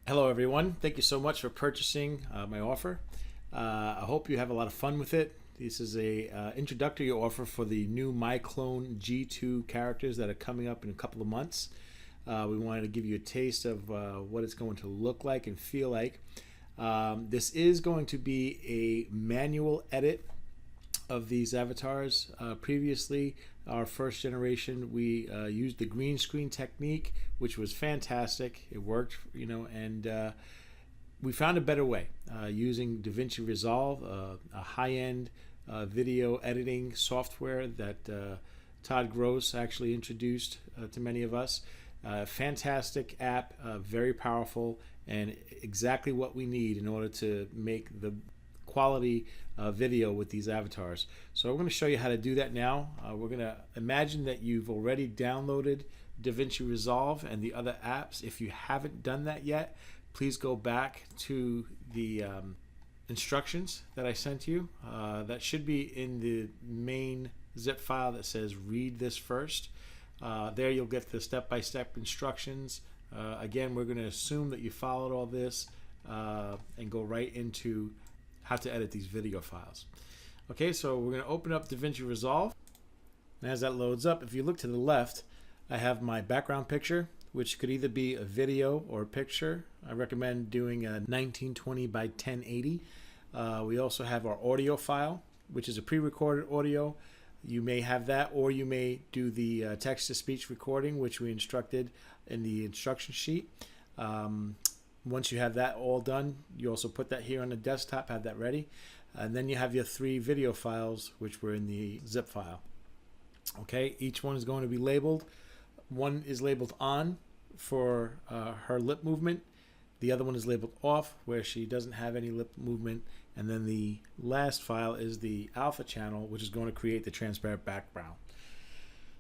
Hello everyone, thank you so much for purchasing my offer. I hope you have a lot of fun with it. This is a introductory offer for the new MiClone G2 characters that are coming up in a couple of months. We wanted to give you a taste of what it's going to look like and feel like. This is going to be a manual edit of these avatars. Previously, our first generation, we used the green screen technique, which was fantastic. It worked, and we found a better way using DaVinci Resolve, a high-end video editing software that Todd Gross actually introduced to many of us. Fantastic app, very powerful, and exactly what we need in order to make the quality video with these avatars. So we're going to show you how to do that now. We're going to imagine that you've already downloaded DaVinci Resolve and the other apps. If you haven't done that yet, please go back to the instructions that I sent you. That should be in the main zip file that says read this first. There you'll get the step-by-step instructions. Again, we're going to assume that you followed all this and go right into how to edit these video files. Okay, so we're going to open up DaVinci Resolve. And as that loads up, if you look to the left, I have my background picture, which could either be a video or a picture. I recommend doing a 1920 by 1080. We also have our audio file, which is a pre-recorded audio. You may have that, or you may do the text-to-speech recording, which we instructed in the instruction sheet. Once you have that all done, you also put that here on the desktop, have that ready. And then you have your 3 video files, which were in the zip file. Okay, each one is going to be labeled. One is labeled on for her lip movement. The other one is labeled off, where she doesn't have any lip movement. And then the last file is the alpha channel, which is going to create the transparent background.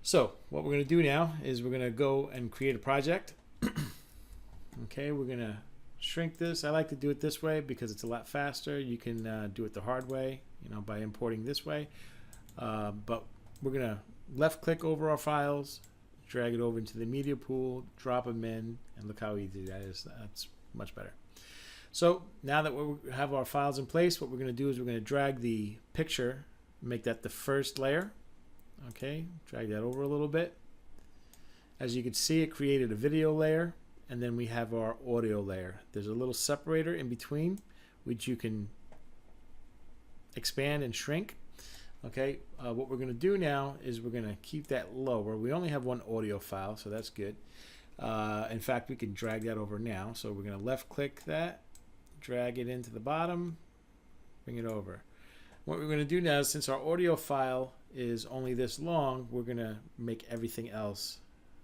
So what we're going to do now is we're going to go and create a project. Okay, we're going to shrink this. I like to do it this way because it's a lot faster. You can do it the hard way, by importing this way. But we're going to left click over our files, drag it over into the media pool, drop them in, and look how easy that is. That's much better. So now that we have our files in place, what we're going to do is we're going to drag the picture, make that the first layer. Okay, drag that over a little bit. As you can see, it created a video layer, and then we have our audio layer. There's a little separator in between, which you can expand and shrink. Okay, what we're going to do now is we're going to keep that lower. We only have one audio file, so that's good. In fact, we can drag that over now. So we're going to left click that, drag it into the bottom, bring it over. What we're going to do now is, since our audio file is only this long, we're going to make everything else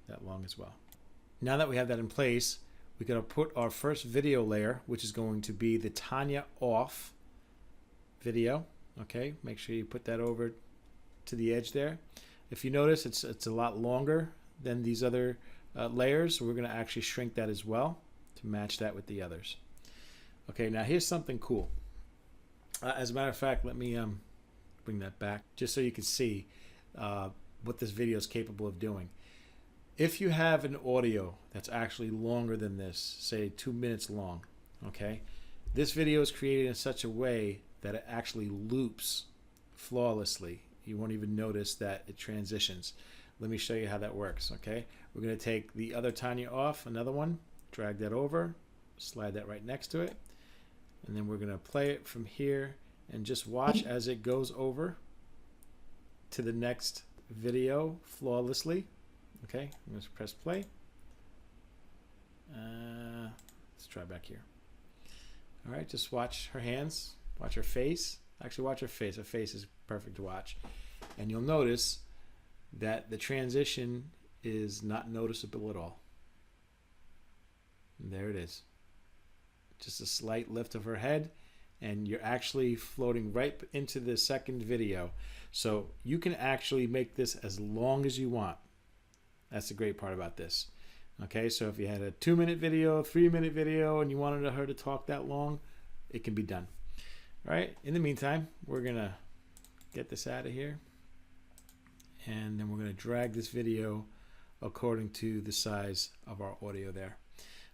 that long as well. Now that we have that in place, we're going to put our first video layer, which is going to be the Tanya off video. Okay, make sure you put that over to the edge there. If you notice, it's a lot longer than these other layers, so we're going to actually shrink that as well to match that with the others. Okay, now here's something cool. As a matter of fact, let me bring that back just so you can see what this video is capable of doing. If you have an audio that's actually longer than this, say 2 minutes long, okay, this video is created in such a way that it actually loops flawlessly. You won't even notice that it transitions. Let me show you how that works, okay? We're going to take the other Tanya off, another one, drag that over, slide that right next to it, and then we're going to play it from here and just watch as it goes over to the next video flawlessly. Okay, I'm going to press play. Let's try back here. All right, just watch her hands, watch her face. Actually, watch her face. Her face is perfect to watch. And you'll notice that the transition is not noticeable at all. And there it is. Just a slight lift of her head, and you're actually floating right into the second video. So you can actually make this as long as you want. That's the great part about this. Okay, so if you had a 2-minute video, 3-minute video, and you wanted her to talk that long, it can be done. All right, in the meantime, we're going to get this out of here. And then we're going to drag this video according to the size of our audio there.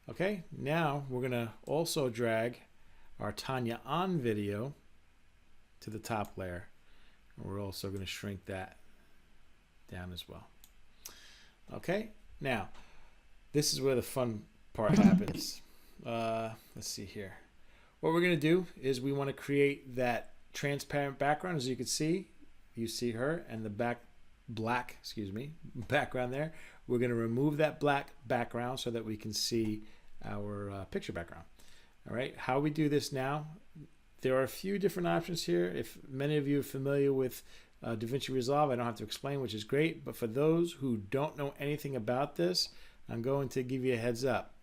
Okay, now we're going to also drag our Tanya on video to the top layer. We're also going to shrink that down as well. Okay, now this is where the fun part happens. Let's see here. What we're going to do is we want to create that transparent background. As you can see, you see her and the black background there. We're going to remove that black background so that we can see our picture background. All right, how we do this now, there are a few different options here. If many of you are familiar with DaVinci Resolve, I don't have to explain, which is great. But for those who don't know anything about this, I'm going to give you a heads up.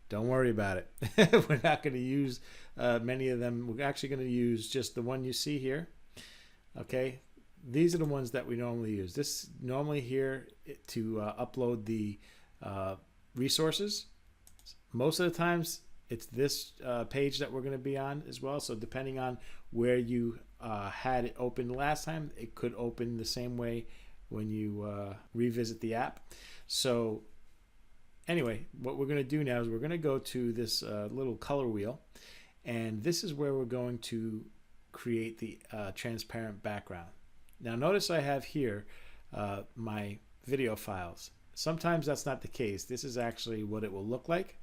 Don't worry about it. We're not going to use many of them. We're actually going to use just the one you see here. Okay, these are the ones that we normally use. This normally here to upload the resources. Most of the times it's this page that we're going to be on as well. So depending on where you had it open last time, it could open the same way when you revisit the app. So anyway, what we're going to do now is we're going to go to this little color wheel, and this is where we're going to create the transparent background. Now notice I have here my video files. Sometimes that's not the case. This is actually what it will look like,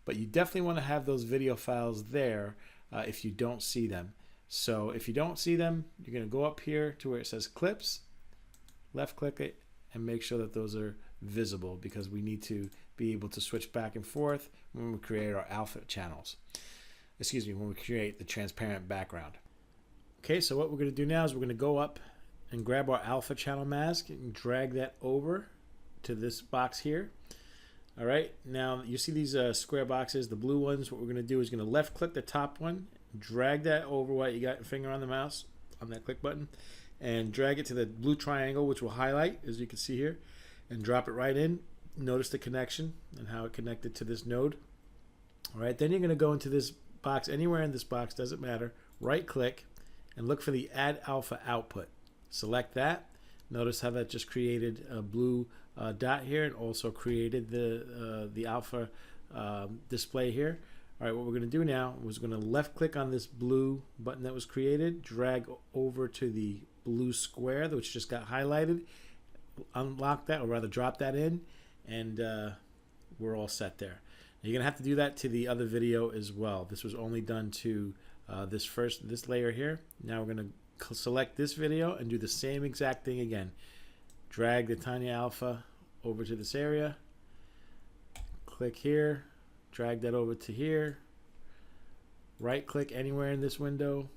but you definitely want to have those video files there if you don't see them. So if you don't see them, you're going to go up here to where it says clips, left click it, and make sure that those are visible, because we need to be able to switch back and forth when we create our alpha channels. Excuse me, when we create the transparent background. Okay, so what we're going to do now is we're going to go up and grab our alpha channel mask and drag that over to this box here. All right, now you see these square boxes, the blue ones. What we're going to do is going to left click the top one, drag that over while you got your finger on the mouse on that click button, and drag it to the blue triangle, which will highlight, as you can see here, and drop it right in. Notice the connection and how it connected to this node. All right, then you're going to go into this box, anywhere in this box, doesn't matter, right click and look for the add alpha output. Select that. Notice how that just created a blue dot here, and also created the alpha display here. All right, what we're going to do now is going to left click on this blue button that was created, drag over to the blue square which just got highlighted, unlock that, or rather drop that in, and we're all set there. Now, you're going to have to do that to the other video as well. This was only done to this layer here. Now we're going to select this video and do the same exact thing again. Drag the Tanya alpha over to this area, click here, drag that over to here, right click anywhere in this window,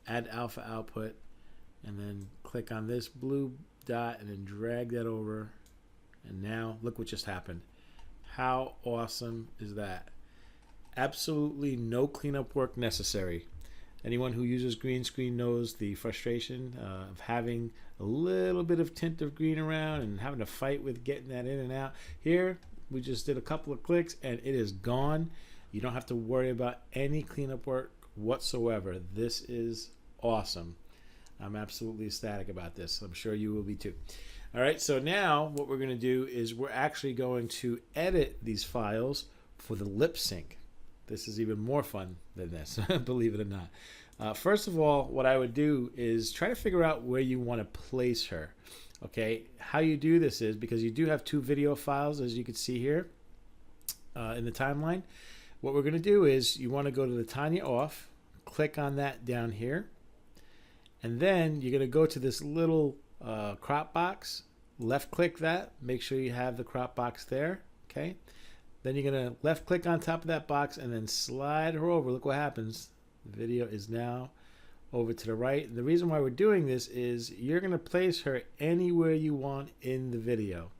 add alpha output, and then click on this blue dot and then drag that over, and now look what just happened. How awesome is that? Absolutely no cleanup work necessary. Anyone who uses green screen knows the frustration of having a little bit of tint of green around and having to fight with getting that in and out. Here, we just did a couple of clicks and it is gone. You don't have to worry about any cleanup work whatsoever. This is awesome. I'm absolutely ecstatic about this. I'm sure you will be too. All right, so now what we're going to do is we're actually going to edit these files for the lip sync. This is even more fun than this, believe it or not. First of all, what I would do is try to figure out where you want to place her. Okay, how you do this is, because you do have two video files, as you can see here in the timeline. What we're going to do is you want to go to the Tanya off, click on that down here, and then you're going to go to this little crop box, left click that, make sure you have the crop box there. Okay, then you're going to left click on top of that box and then slide her over. Look what happens. The video is now over to the right. And the reason why we're doing this is you're going to place her anywhere you want in the video.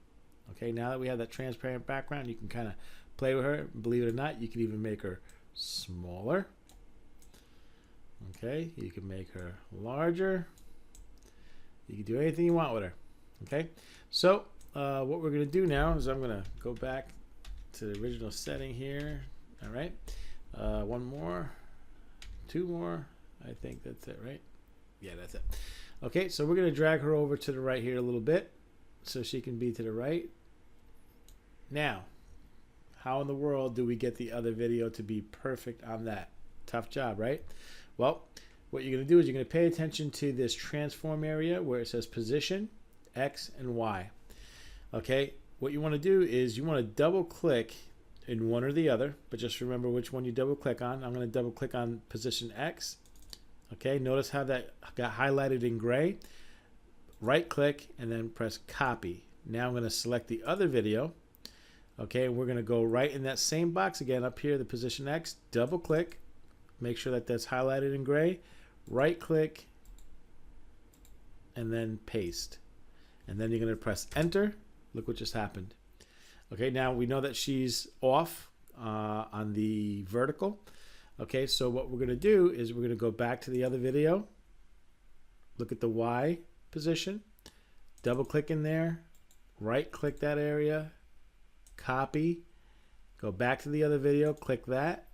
Okay, now that we have that transparent background, you can kind of play with her. Believe it or not, you can even make her smaller. Okay, you can make her larger. You can do anything you want with her. Okay, so what we're going to do now is I'm going to go back to the original setting here. All right, one more, two more. I think that's it, right? Yeah, that's it. Okay, so we're going to drag her over to the right here a little bit so she can be to the right. Now, How in the world do we get the other video to be perfect on that? Tough job, right? Well, what you're going to do is you're going to pay attention to this transform area where it says position, X and Y. Okay, what you want to do is you want to double click in one or the other, but just remember which one you double click on. I'm going to double click on position X. Okay, notice how that got highlighted in gray. Right click and then press copy. Now I'm going to select the other video. Okay, we're going to go right in that same box again up here, the position X, double click, make sure that that's highlighted in gray, right click, and then paste. And then you're going to press enter. Look what just happened. Okay, now we know that she's off on the vertical. Okay, so what we're going to do is we're going to go back to the other video, look at the Y position, double click in there, right click that area, copy, go back to the other video, click that,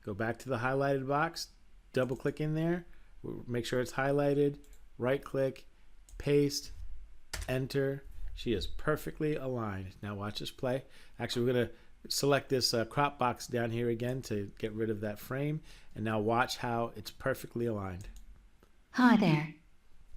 go back to the highlighted box, double click in there, make sure it's highlighted, right click, paste, enter. She is perfectly aligned. Now watch this play. Actually, we're going to select this crop box down here again to get rid of that frame, and now watch how it's perfectly aligned. Hi there.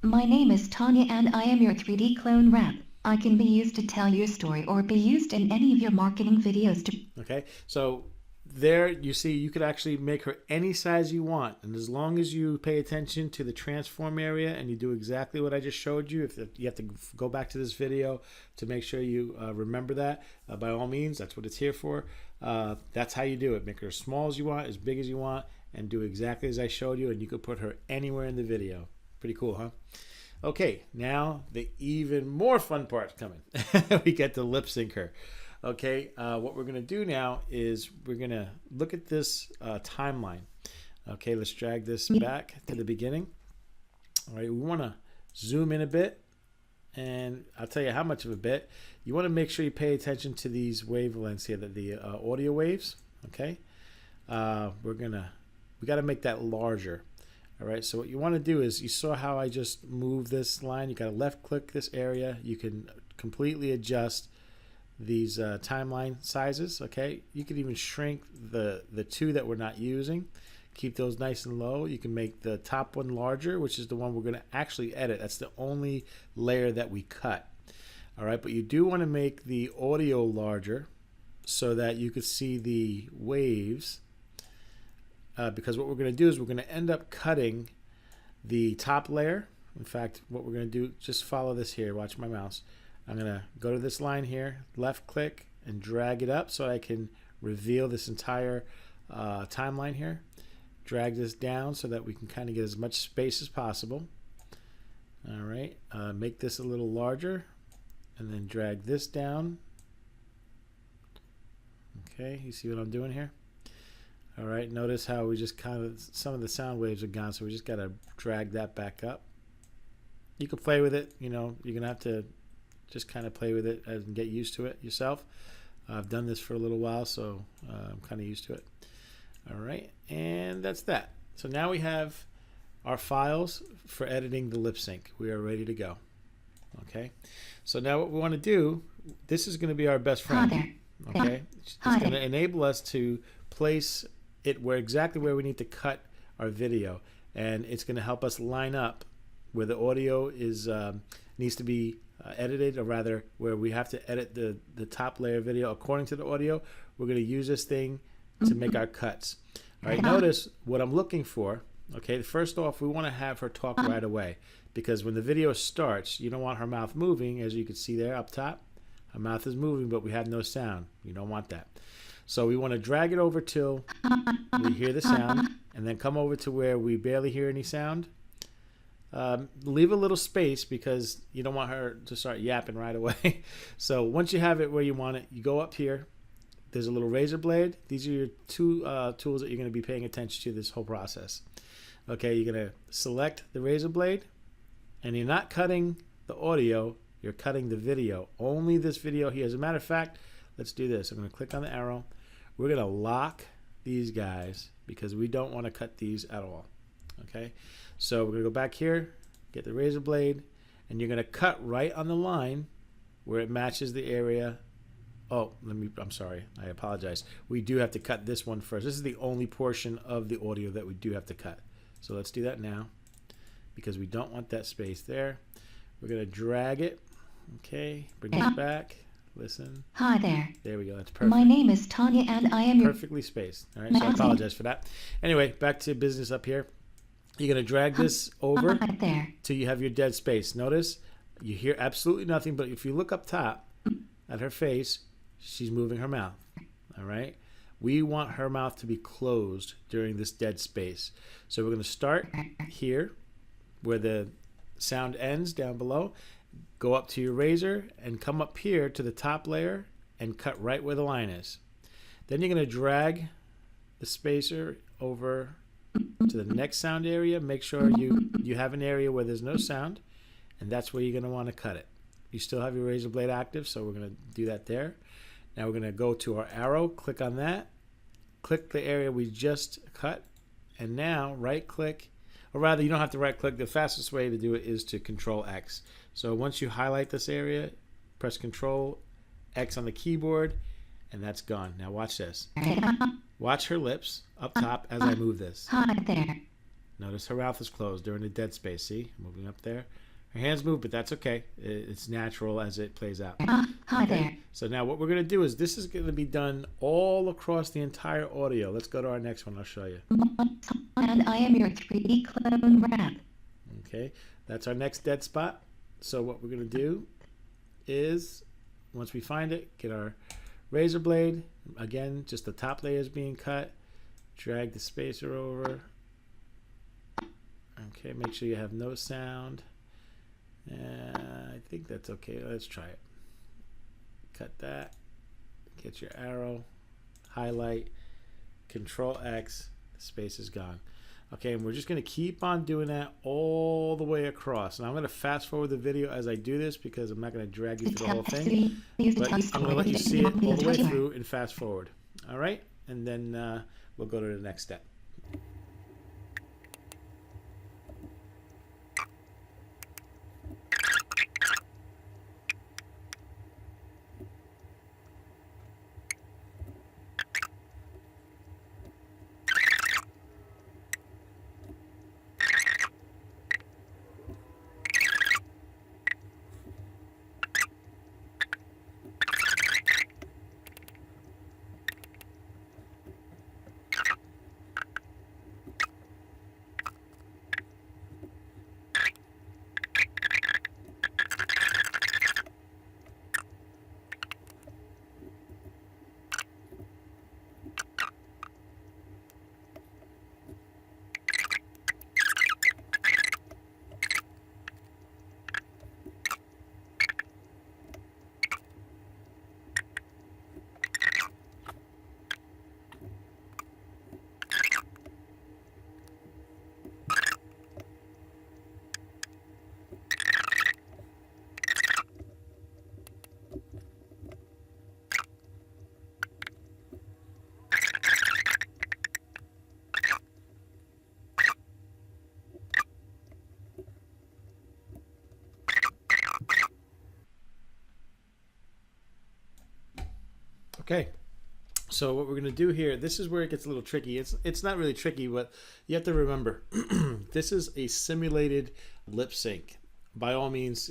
My name is Tanya and I am your 3D clone rep. I can be used to tell your story or be used in any of your marketing videos to... Okay, so there you see you could actually make her any size you want, and as long as you pay attention to the transform area and you do exactly what I just showed you, if you have to go back to this video to make sure you remember that, by all means, that's what it's here for. That's how you do it. Make her as small as you want, as big as you want, and do exactly as I showed you, and you could put her anywhere in the video. Pretty cool, huh? Okay, now the even more fun part's coming. We get to lip sync her. Okay, what we're going to do now is we're going to look at this timeline. Okay, let's drag this back to the beginning. All right, we want to zoom in a bit, and I'll tell you how much of a bit. You want to make sure you pay attention to these wavelengths here, the audio waves. Okay, we got to make that larger. All right, so what you want to do is, you saw how I just moved this line. You got to left click this area. You can completely adjust these timeline sizes. Okay, you can even shrink the two that we're not using, keep those nice and low. You can make the top one larger, which is the one we're going to actually edit. That's the only layer that we cut. All right, but you do want to make the audio larger so that you could see the waves, because what we're going to do is we're going to end up cutting the top layer. In fact, what we're going to do, just follow this here, watch my mouse. I'm going to go to this line here, left click, and drag it up so I can reveal this entire timeline here. Drag this down so that we can kind of get as much space as possible. All right, make this a little larger, and then drag this down. Okay, you see what I'm doing here? All right, notice how we just kind of, some of the sound waves are gone, so we just got to drag that back up. You can play with it, you know, you're going to have to just kind of play with it and get used to it yourself. I've done this for a little while, so I'm kind of used to it. All right, and that's that. So now we have our files for editing the lip sync. We are ready to go. Okay, so now what we want to do, this is going to be our best friend. Okay, it's going to enable us to place it exactly where we need to cut our video, and it's going to help us line up where the audio is needs to be edited, or rather where we have to edit the top layer video according to the audio. We're going to use this thing to make our cuts. All right, notice what I'm looking for. Okay, first off, we want to have her talk right away, because when the video starts, you don't want her mouth moving. As you can see there up top, her mouth is moving, but we have no sound. You don't want that. So we want to drag it over till we hear the sound, and then come over to where we barely hear any sound. Leave a little space because you don't want her to start yapping right away. So once you have it where you want it, you go up here. There's a little razor blade. These are your two tools that you're going to be paying attention to this whole process. Okay, you're going to select the razor blade, and you're not cutting the audio, you're cutting the video. Only this video here. As a matter of fact, let's do this. I'm going to click on the arrow. We're going to lock these guys because we don't want to cut these at all. Okay, so we're going to go back here, get the razor blade, and you're going to cut right on the line where it matches the area Oh, I'm sorry. I apologize. We do have to cut this one first. This is the only portion of the audio that we do have to cut. So let's do that now because we don't want that space there. We're going to drag it. Okay. Bring this back. Listen. Hi there. There we go. That's perfect. My name is Tanya and I am your... Perfectly spaced. All right. So I apologize for that. Anyway, back to business up here. You're going to drag this over there till you have your dead space. Notice you hear absolutely nothing, but if you look up top at her face, she's moving her mouth. All right. We want her mouth to be closed during this dead space. So we're going to start here where the sound ends down below. Go up to your razor and come up here to the top layer and cut right where the line is. Then you're going to drag the spacer over to the next sound area. Make sure you have an area where there's no sound, and that's where you're going to want to cut it. You still have your razor blade active, so we're going to do that there. Now we're going to go to our arrow, click on that, click the area we just cut, and now right click, or rather you don't have to right click. The fastest way to do it is to Control X. So once you highlight this area, press Control X on the keyboard, and that's gone. Now watch this. Watch her lips up top as I move this. Hi there. Notice her mouth is closed during the dead space. See, moving up there. Her hands move, but that's okay. It's natural as it plays out. Hi there. So now what we're going to do is this is going to be done all across the entire audio. Let's go to our next one. I'll show you. And I am your 3D clone rap. Okay, that's our next dead spot. So what we're going to do is, once we find it, get our razor blade. Again, just the top layer is being cut. Drag the spacer over. Okay, make sure you have no sound. I think that's okay. Let's try it. Cut that. Get your arrow. Highlight. Control X. The space is gone. Okay, and we're just going to keep on doing that all the way across. And I'm going to fast forward the video as I do this because I'm not going to drag you through the whole thing. But I'm going to let you see it all the way through and fast forward. All right? And then we'll go to the next step. Okay, so what we're going to do here, this is where it gets a little tricky. It's not really tricky, but you have to remember, this is a simulated lip sync. By all means,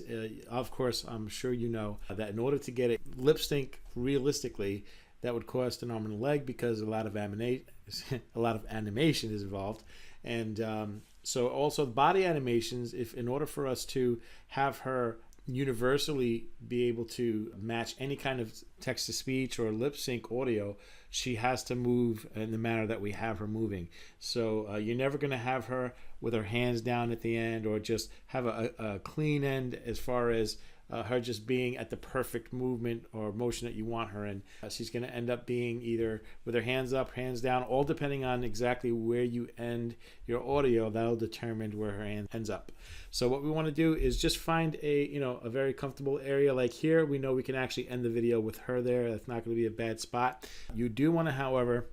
of course, I'm sure you know that in order to get a lip sync realistically, that would cost an arm and a leg because a lot of animation is involved. And so also body animations, if in order for us to have her universally be able to match any kind of text-to-speech or lip sync audio, she has to move in the manner that we have her moving. So you're never going to have her with her hands down at the end, or just have a clean end as far as her just being at the perfect movement or motion that you want her in. She's going to end up being either with her hands up, hands down, all depending on exactly where you end your audio. That'll determine where her hand ends up. So what we want to do is just find a very comfortable area like here. We know we can actually end the video with her there. That's not going to be a bad spot. You do want to, however,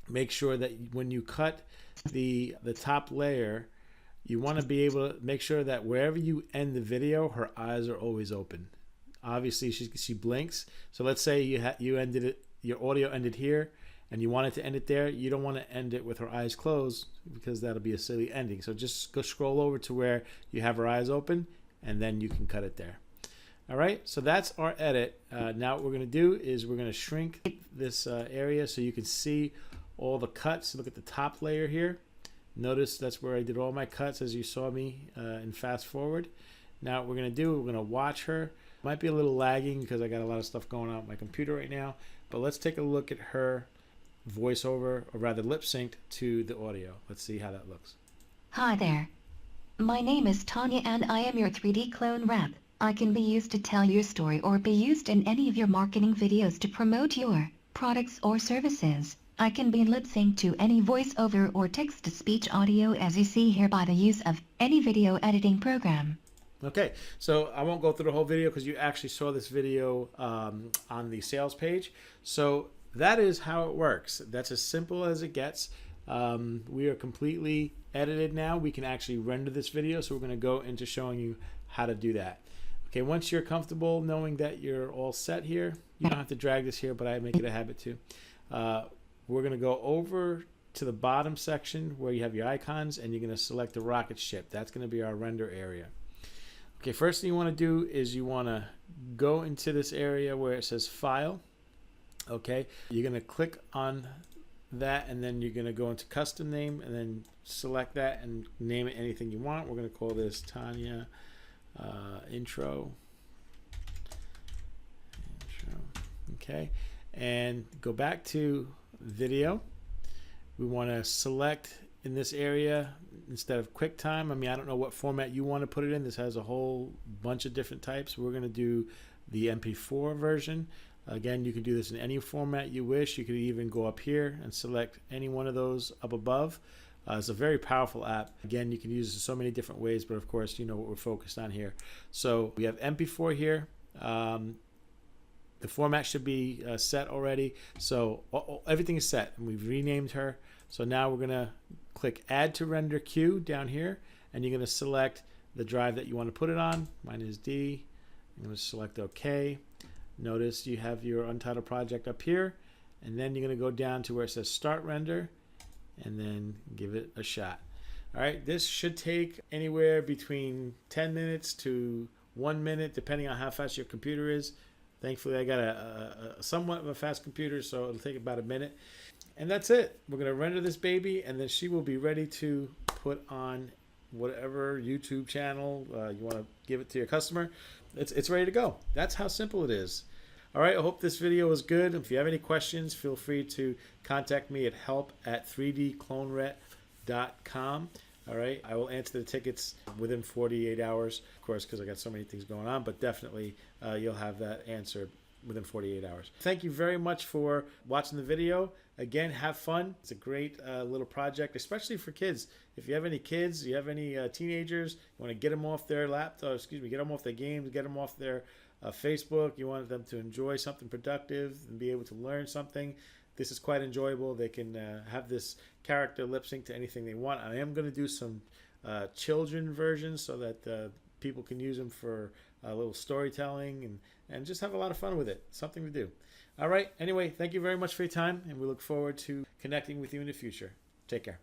make sure that when you cut the top layer, you want to be able to make sure that wherever you end the video, her eyes are always open. Obviously, she blinks. So let's say you ended it, your audio ended here, and you wanted to end it there. You don't want to end it with her eyes closed because that'll be a silly ending. So just go scroll over to where you have her eyes open, and then you can cut it there. All right, so that's our edit. Now what we're going to do is we're going to shrink this area so you can see all the cuts. Look at the top layer here. Notice that's where I did all my cuts as you saw me in fast forward. Now what we're going to do, we're going to watch her. Might be a little lagging because I got a lot of stuff going on with my computer right now, but let's take a look at her voiceover, or rather lip synced to the audio. Let's see how that looks. Hi there. My name is Tanya and I am your 3D clone rep. I can be used to tell your story or be used in any of your marketing videos to promote your products or services. I can be lip synced to any voiceover or text-to-speech audio as you see here by the use of any video editing program. Okay, so I won't go through the whole video because you actually saw this video on the sales page. So that is how it works. That's as simple as it gets. We are completely edited now. We can actually render this video, so we're going to go into showing you how to do that. Okay, once you're comfortable knowing that you're all set here, you don't have to drag this here, but I make it a habit to. We're going to go over to the bottom section where you have your icons, and you're going to select the rocket ship. That's going to be our render area. Okay, first thing you want to do is you want to go into this area where it says File. Okay, you're going to click on that, and then you're going to go into Custom Name, and then select that and name it anything you want. We're going to call this Tanya Intro. Okay, and go back to Video. We want to select in this area instead of QuickTime. I mean, I don't know what format you want to put it in. This has a whole bunch of different types. We're going to do the MP4 version. Again, you can do this in any format you wish. You could even go up here and select any one of those up above. It's a very powerful app. Again, you can use it in so many different ways, but of course, you know what we're focused on here. So we have MP4 here. The format should be set already. So everything is set, and we've renamed her. So now we're going to click Add to Render Queue down here, and you're going to select the drive that you want to put it on. Mine is D. I'm going to select OK. Notice you have your Untitled project up here, and then you're going to go down to where it says Start Render, and then give it a shot. All right, this should take anywhere between 10 minutes to 1 minute, depending on how fast your computer is. Thankfully, I got a somewhat of a fast computer, so it'll take about a minute. And that's it. We're going to render this baby, and then she will be ready to put on whatever YouTube channel you want to give it to your customer. It's ready to go. That's how simple it is. All right, I hope this video was good. If you have any questions, feel free to contact me at help@3dcloneret.com. All right, I will answer the tickets within 48 hours, of course, because I got so many things going on, but definitely you'll have that answer within 48 hours. Thank you very much for watching the video. Again, have fun. It's a great little project, especially for kids. If you have any kids, you have any teenagers, you want to get them off their laptop, get them off their games, get them off their Facebook, you want them to enjoy something productive and be able to learn something. This is quite enjoyable. They can have this character lip sync to anything they want. I am going to do some children versions so that people can use them for a little storytelling and just have a lot of fun with it. Something to do. All right. Anyway, thank you very much for your time, and we look forward to connecting with you in the future. Take care.